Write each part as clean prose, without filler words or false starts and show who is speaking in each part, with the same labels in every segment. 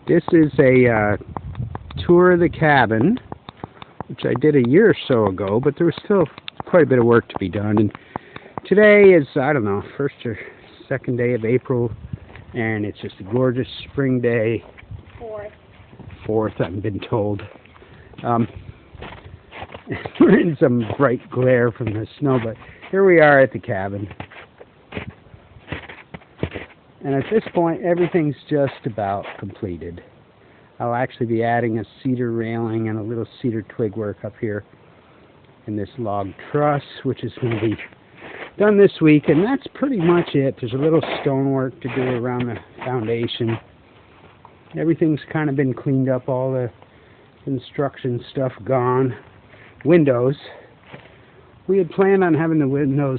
Speaker 1: This is a tour of the cabin, which I did a year or so ago, but there was still quite a bit of work to be done. And today is, I don't know, first or second day of April, and it's just a gorgeous spring day. Fourth, I've been told. We're in some bright glare from the snow, but here we are at the cabin. And at this point, everything's just about completed. I'll actually be adding a cedar railing and a little cedar twig work up here in this log truss, which is going to be done this week, and that's pretty much it. There's a little stonework to do around the foundation. Everything's kind of been cleaned up, all the construction stuff gone. Windows. We had planned on having the windows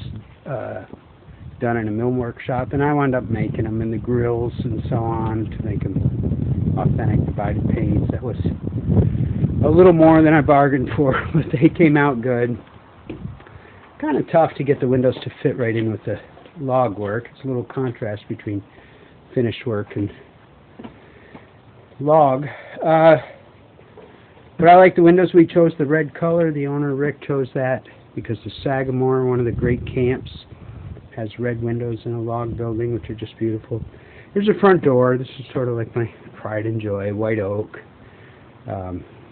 Speaker 1: done in a mill workshop, and I wound up making them, in the grills and so on, to make them authentic divided panes. That was a little more than I bargained for, but they came out good. Kind of tough to get the windows to fit right in with the log work. It's a little contrast between finished work and log. But I like the windows. We chose the red color. The owner, Rick, chose that because the Sagamore, one of the great camps, has red windows in a log building, which are just beautiful. Here's the front door. This is sort of like my pride and joy. White oak,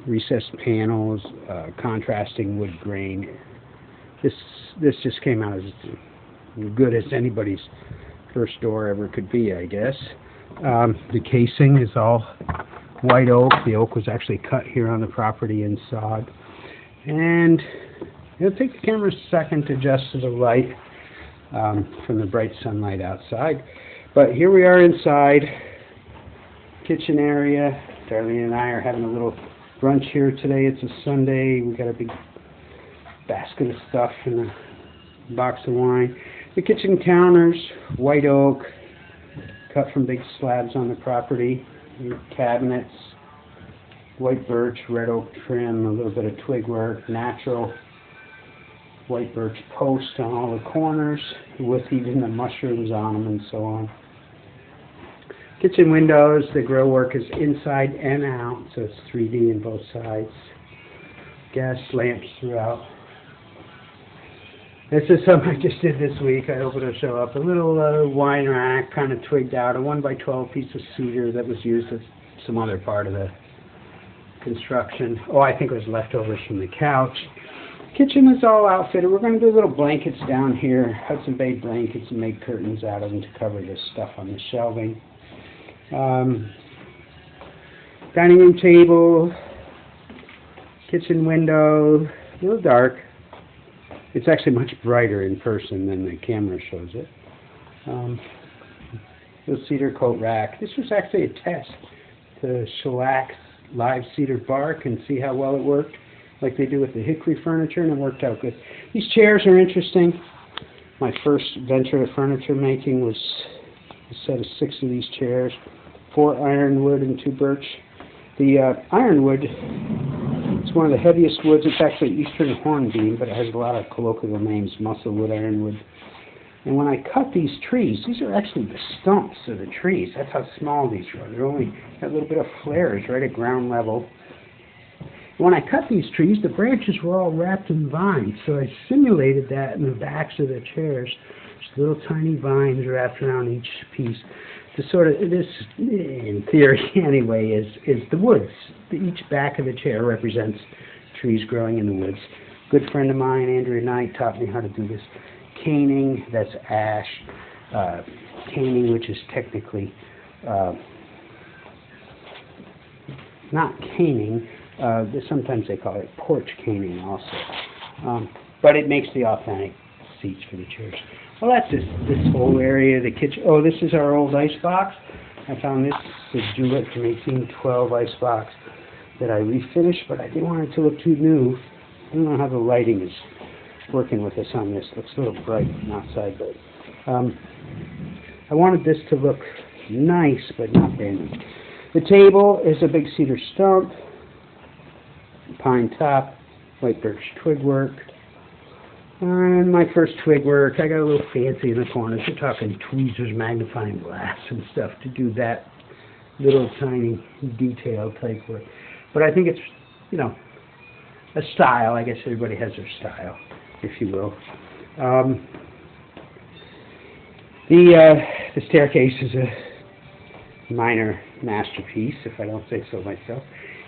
Speaker 1: recessed panels, contrasting wood grain. This just came out as good as anybody's first door ever could be, I guess. The casing is all white oak. The oak was actually cut here on the property and sawed. And it'll take the camera a second to adjust to the light from the bright sunlight outside. But here we are inside. Kitchen area. Darlene and I are having a little brunch here today. It's a Sunday. We got a big basket of stuff and a box of wine. The kitchen counters, white oak, cut from big slabs on the property. Cabinets, white birch, red oak trim, a little bit of twig work, natural white birch post on all the corners, with even the mushrooms on them and so on. Kitchen windows, the grill work is inside and out, so it's 3D in both sides. Gas lamps throughout. This is something I just did this week. I hope it'll show up. A little wine rack, kind of twigged out, a 1x12 piece of cedar that was used as some other part of the construction. Oh, I think it was leftovers from the couch. Kitchen is all outfitted. We're going to do little blankets down here, Hudson Bay blankets, and make curtains out of them to cover this stuff on the shelving. Dining room table, kitchen window, a little dark. It's actually much brighter in person than the camera shows it. Little cedar coat rack. This was actually a test to shellac live cedar bark and see how well it worked, like they do with the hickory furniture, and it worked out good. These chairs are interesting. My first venture at furniture making was a set of 6 of these chairs, 4 ironwood and 2 birch. The ironwood, it's one of the heaviest woods. It's actually eastern hornbeam, but it has a lot of colloquial names, musclewood, ironwood. And when I cut these trees, these are actually the stumps of the trees. That's how small these are. They're only got a little bit of flares right at ground level. When I cut these trees, the branches were all wrapped in vines, so I simulated that in the backs of the chairs. Just little tiny vines wrapped around each piece. To sort of, this, in theory anyway, is the woods. Each back of the chair represents trees growing in the woods. Good friend of mine, Andrew Knight, taught me how to do this. Caning, that's ash. Caning, which is technically not caning. Sometimes they call it porch caning also. But it makes the authentic seats for the chairs. Well, that's this whole area, the kitchen. Oh, this is our old ice box. I found this Julep from 1812 ice box that I refinished, but I didn't want it to look too new. I don't know how the lighting is working with us on this. It looks a little bright from outside, but I wanted this to look nice, but not brand new. The table is a big cedar stump, pine top, white birch twig work. And my first twig work, I got a little fancy in the corners. We're talking tweezers, magnifying glass and stuff to do that little tiny detail type work. But I think it's, you know, a style. I guess everybody has their style, if you will. The staircase is a minor masterpiece, if I don't say so myself.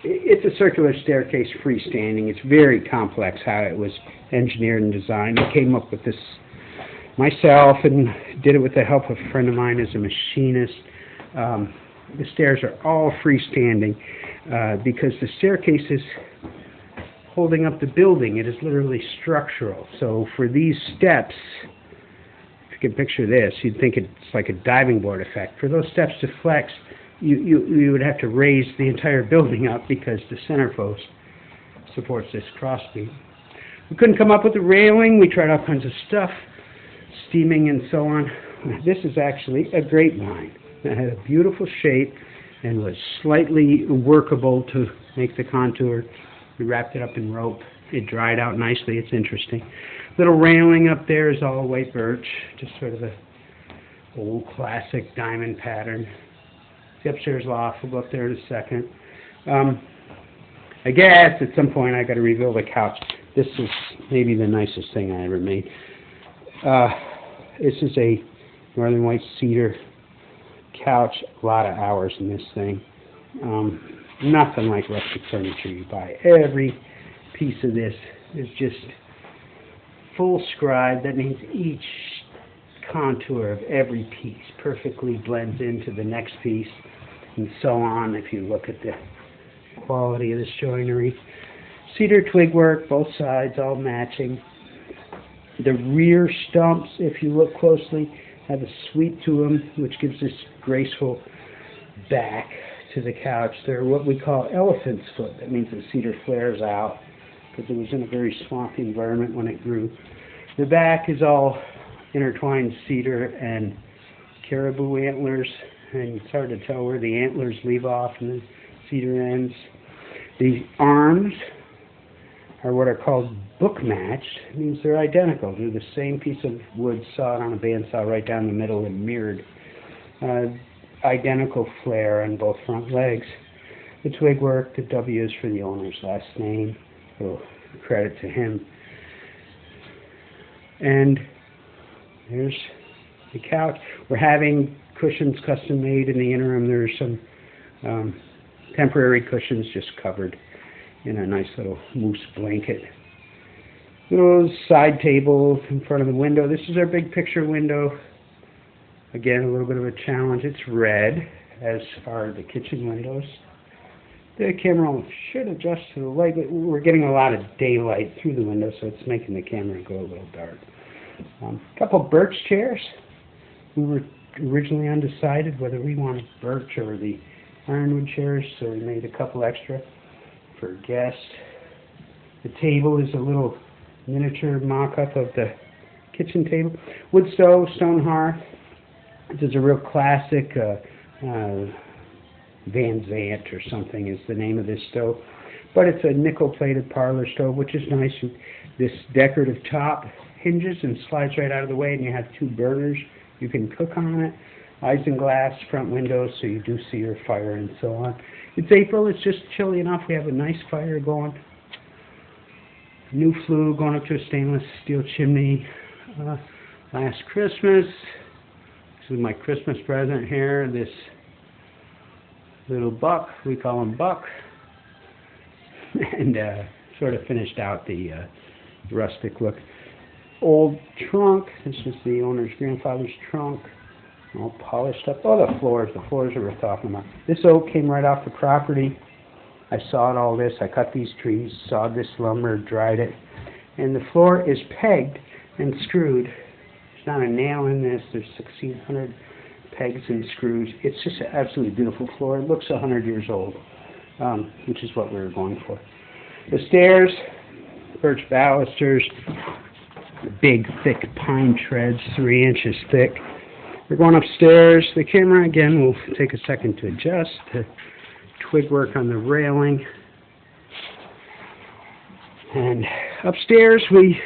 Speaker 1: It's a circular staircase, freestanding. It's very complex how it was engineered and designed. I came up with this myself and did it with the help of a friend of mine as a machinist. The stairs are all freestanding because the staircase is holding up the building. It is literally structural. So for these steps, if you can picture this, you'd think it's like a diving board effect. For those steps to flex, you would have to raise the entire building up because the center post supports this crossbeam. We couldn't come up with a railing. We tried all kinds of stuff, steaming and so on. This is actually a grapevine. It had a beautiful shape and was slightly workable to make the contour. We wrapped it up in rope. It dried out nicely. It's interesting. Little railing up there is all white birch, just sort of a old classic diamond pattern. The upstairs loft, we'll go up there in a second. I guess at some point I got to reveal the couch. This is maybe the nicest thing I ever made. This is a northern white cedar couch. A lot of hours in this thing. Nothing like rustic furniture you buy. Every piece of this is just full scribe. That means each contour of every piece perfectly blends into the next piece, and so on. If you look at the quality of this joinery, cedar twig work, both sides all matching. The rear stumps, if you look closely, have a sweep to them, which gives this graceful back to the couch. They're what we call elephant's foot. That means the cedar flares out because it was in a very swampy environment when it grew. The back is all intertwined cedar and caribou antlers, and it's hard to tell where the antlers leave off and the cedar ends. The arms are what are called book matched. It means they're identical. They're the same piece of wood sawed on a bandsaw right down the middle and mirrored. Identical flare on both front legs. The twig work, the W is for the owner's last name. So credit to him. And there's the couch. We're having cushions custom made in the interim. There's some temporary cushions just covered in a nice little moose blanket. Little side table in front of the window. This is our big picture window. Again, a little bit of a challenge. It's red, as are the kitchen windows. The camera should adjust to the light, but we're getting a lot of daylight through the window, so it's making the camera go a little dark. A couple birch chairs. We were originally undecided whether we wanted birch or the ironwood chairs, so we made a couple extra for guests. The table is a little miniature mock-up of the kitchen table. Wood stove, stone hearth. This is a real classic Van Zant or something is the name of this stove. But it's a nickel-plated parlor stove, which is nice. This decorative top hinges and slides right out of the way, and you have two burners. You can cook on it. Isinglass front windows, so you do see your fire and so on. It's April. It's just chilly enough. We have a nice fire going. New flue going up to a stainless steel chimney. Last Christmas. This is my Christmas present here. This little buck, we call him Buck, and sort of finished out the rustic look. Old trunk. This is the owner's grandfather's trunk, all polished up. Oh, the floors that we're talking about. This oak came right off the property. I sawed all this. I cut these trees, sawed this lumber, dried it, and the floor is pegged and screwed. There's not a nail in this. There's 1,600 pegs and screws. It's just an absolutely beautiful floor. It looks 100 years old, which is what we were going for. The stairs, birch balusters, big, thick pine treads, 3 inches thick. We're going upstairs. The camera, again, will take a second to adjust. The twig work on the railing. And upstairs, we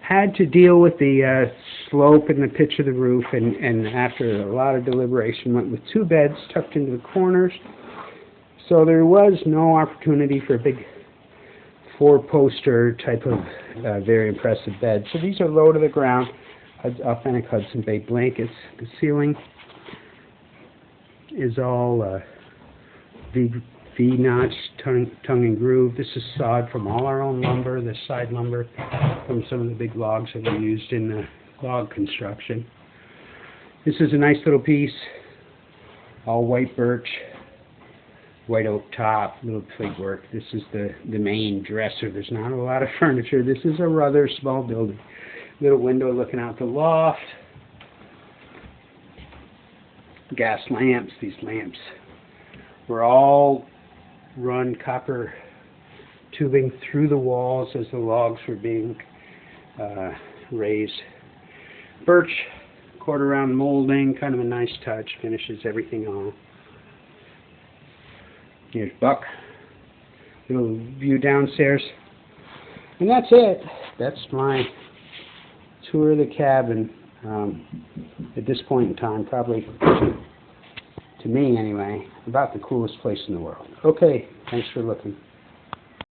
Speaker 1: had to deal with the slope and the pitch of the roof, and after a lot of deliberation went with 2 beds tucked into the corners. So there was no opportunity for a big 4-poster type of very impressive bed. So these are low to the ground, authentic Hudson Bay blankets. The ceiling is all V-notch, tongue and groove. This is sawed from all our own lumber, the side lumber from some of the big logs that we used in the log construction. This is a nice little piece, all white birch, white oak top, little twig work. This is the main dresser. There's not a lot of furniture. This is a rather small building. Little window looking out the loft. Gas lamps. These lamps were all run copper tubing through the walls as the logs were being raised. Birch, quarter round molding, kind of a nice touch, finishes everything off. Here's Buck, little view downstairs, and that's it. That's my tour of the cabin. At this point in time, probably, to me anyway, about the coolest place in the world. Okay, thanks for looking.